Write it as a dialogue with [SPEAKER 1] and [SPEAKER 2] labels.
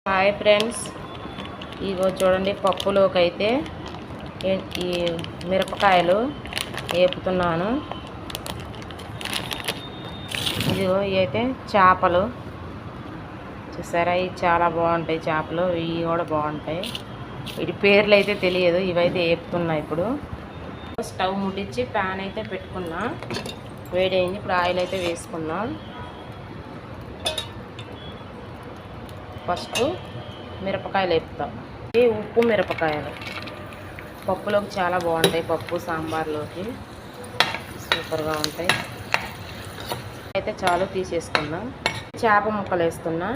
[SPEAKER 1] Hi friends, ఇగో చూడండి పప్పులోకి అయితే ఈ మిరపకాయలు వేపుతున్నాను. ఇదిగో ఇవి అయితే చేపలు చూసారా, ఇవి చాలా బాగుంటాయి చేపలు, ఇవి కూడా బాగుంటాయి. వీటి పేర్లు అయితే తెలియదు, ఇవైతే వేపుతున్నా. ఇప్పుడు స్టవ్ ముట్టించి ప్యాన్ అయితే పెట్టుకున్నా, వేడైంది. ఇప్పుడు ఆయిల్ అయితే వేసుకున్నా. ఫస్ట్ మిరపకాయలు వేపుతాం. ఇవి ఉప్పు మిరపకాయలు పప్పులోకి చాలా బాగుంటాయి, పప్పు సాంబార్లోకి సూపర్గా ఉంటాయి. అయితే చాలు తీసేసుకున్నా. చేప ముక్కలు వేస్తున్నా.